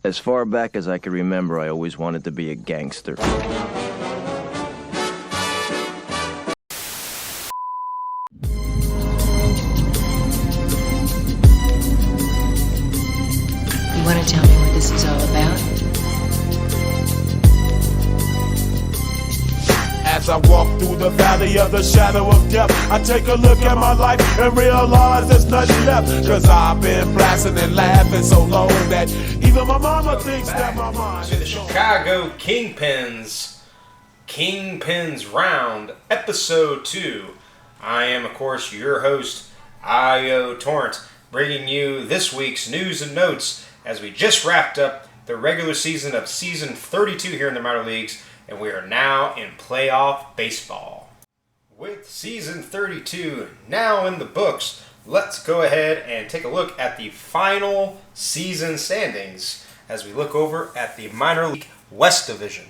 As far back as I can remember, I always wanted to be a gangster. You want to tell me what this is all about? As I walk through the valley of the shadow of death, I take a look at my life and realize there's nothing left. Cause I've been blasting and laughing so long that even my mama thinks that my mind to the Chicago Kingpins Round, Episode 2. I am, of course, your host, Io Torrent, bringing you this week's news and notes as we just wrapped up the regular season of Season 32 here in the minor leagues, and we are now in playoff baseball. With Season 32 now in the books, let's go ahead and take a look at the final season standings as we look over at the minor league West Division.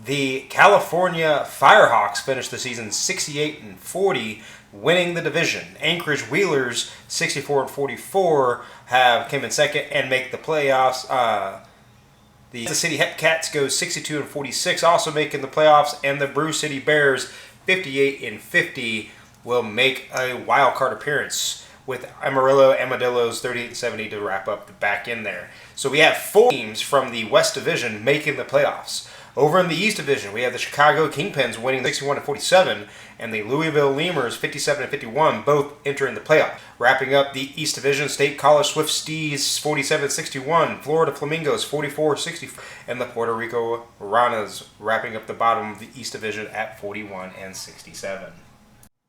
The California Firehawks finished the season 68-40, winning the division. Anchorage Wheelers, 64-44, came in second and make the playoffs. The Kansas City Cats go 62-46, also making the playoffs, and the Brew City Bears, 58-50, will make a wild card appearance with Amarillo Armadillos 38-70 to wrap up the back end there. So we have 4 teams from the West Division making the playoffs. Over in the East Division, we have the Chicago Kingpins winning 61-47, and the Louisville Lemurs 57-51, both entering the playoffs. Wrapping up the East Division, State College Swift Stees 47-61, Florida Flamingos 44-64, and the Puerto Rico Ranas wrapping up the bottom of the East Division at 41-67.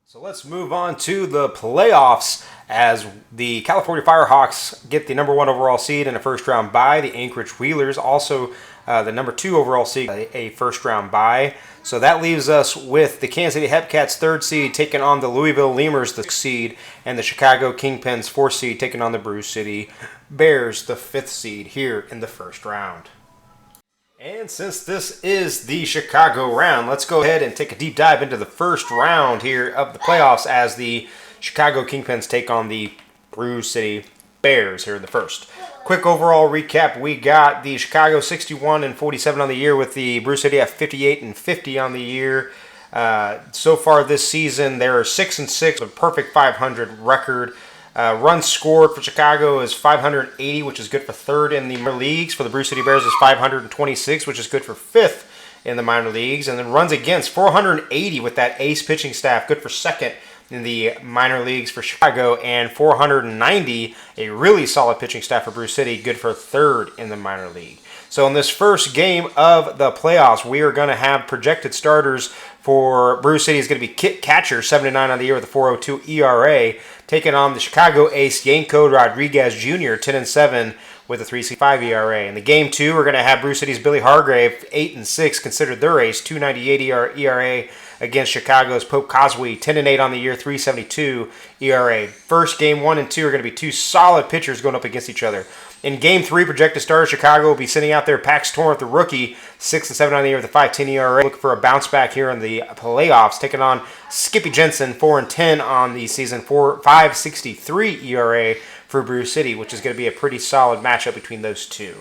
So let's move on to the playoffs as the California Firehawks get the number 1 overall seed in a first round bye. The Anchorage Wheelers also the number 2 overall seed, a first round bye. So that leaves us with the Kansas City Hepcats 3rd seed taking on the Louisville Lemurs, the 6th seed, and the Chicago Kingpins 4th seed taking on the Brew City Bears, the 5th seed here in the first round. And since this is the Chicago round, let's go ahead and take a deep dive into the first round here of the playoffs as the Chicago Kingpins take on the Brew City Bears here in the first. Quick overall recap, we got the Chicago 61-47 on the year with the Brew City at 58-50 on the year. So far this season, they're 6-6, a perfect 500 record. Runs scored for Chicago is 580, which is good for 3rd in the minor leagues. For the Brew City Bears is 526, which is good for 5th in the minor leagues. And then runs against 480 with that ace pitching staff, good for 2nd in the minor leagues for Chicago. And 490, a really solid pitching staff for Brew City, good for 3rd in the minor league. So in this first game of the playoffs, we are going to have projected starters for Brew City is going to be Kit Catcher, 79 on the year with a 4.02 ERA, taking on the Chicago ace Yanko Rodriguez Jr., 10-7 with a 3.65 ERA. In the game 2, we're going to have Brew City's Billy Hargrave, 8-6, considered their ace, 2.98 ERA against Chicago's Pope Cosway, 10-8 on the year, 3.72 ERA. First game 1 and 2 are going to be 2 solid pitchers going up against each other. In Game 3, projected starter Chicago will be sending out their Pax Torrent, the rookie, 6-7 on the year with a 5.10 ERA. Looking for a bounce back here in the playoffs, taking on Skippy Jensen, 4-10 on the season, 5.63 ERA for Brew City, which is going to be a pretty solid matchup between those two.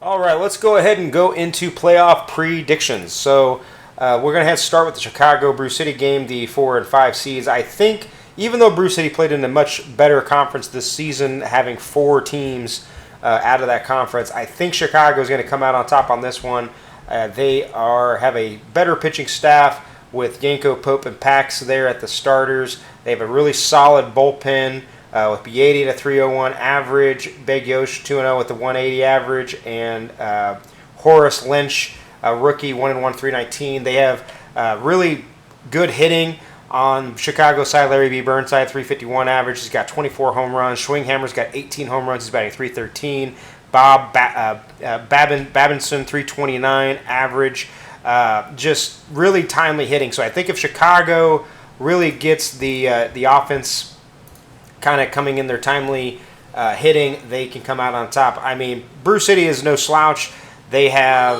All right, let's go ahead and go into playoff predictions. So we're going to have to start with the Chicago Brew City game, the 4 and 5 seeds. I think even though Brew City played in a much better conference this season, having 4 teams out of that conference, I think Chicago is going to come out on top on this one. They have a better pitching staff with Yanko, Pope, and Pax there at the starters. They have a really solid bullpen with Beatty at a 3.01 average, Beg Yosh 2.0 with a 180 average, and Horace Lynch, a rookie, 1-1, 3.19. They have really good hitting. On Chicago side, Larry B. Burnside, 351 average. He's got 24 home runs. Schwinghammer's got 18 home runs. He's batting 313. Bob Babinson, 329 average. Just really timely hitting. So I think if Chicago really gets the offense kind of coming in their timely hitting, they can come out on top. I mean, Brew City is no slouch. They have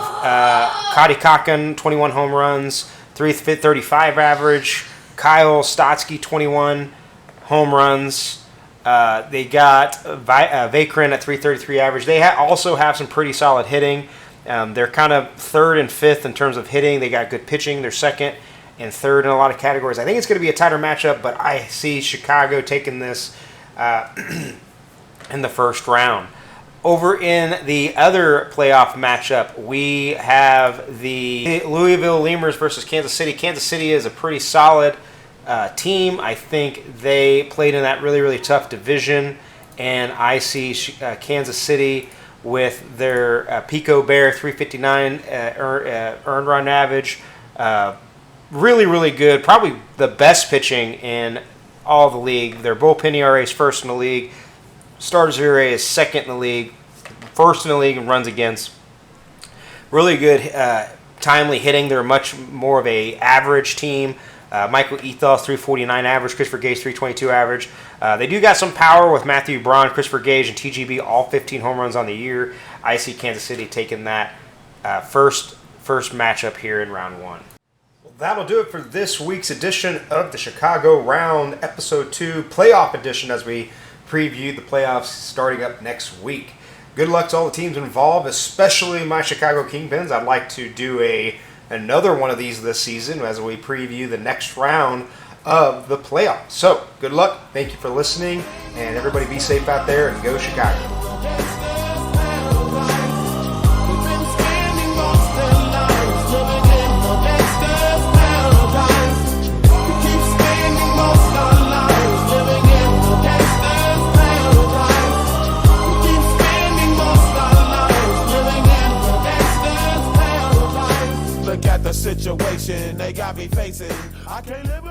Cody Cochran, 21 home runs, 335 average. Kyle Stotsky, 21 home runs. They got Vakrin at 333 average. They also have some pretty solid hitting. They're kind of third and fifth in terms of hitting. They got good pitching. They're second and third in a lot of categories. I think it's going to be a tighter matchup, but I see Chicago taking this in the first round. Over in the other playoff matchup, we have the Louisville Lemurs versus Kansas City. Kansas City is a pretty solid team. I think they played in that really, really tough division, and I see Kansas City with their Pico Bear 359 earned run average. Really, really good. Probably the best pitching in all the league. Their bullpen ERA is first in the league. Starters ERA is second in the league. First in the league in runs against. Really good timely hitting. They're much more of a average team. Michael Ethos, 349 average. Christopher Gage, 322 average. They do got some power with Matthew Braun, Christopher Gage, and TGB, all 15 home runs on the year. I see Kansas City taking that first matchup here in round one. Well, that'll do it for this week's edition of the Chicago Round, Episode 2, Playoff Edition, as we preview the playoffs starting up next week. Good luck to all the teams involved, especially my Chicago Kingpins. I'd like to do another one of these this season as we preview the next round of the playoffs. So, good luck. Thank you for listening, and everybody be safe out there and go Chicago. Situation they got me facing. I can't live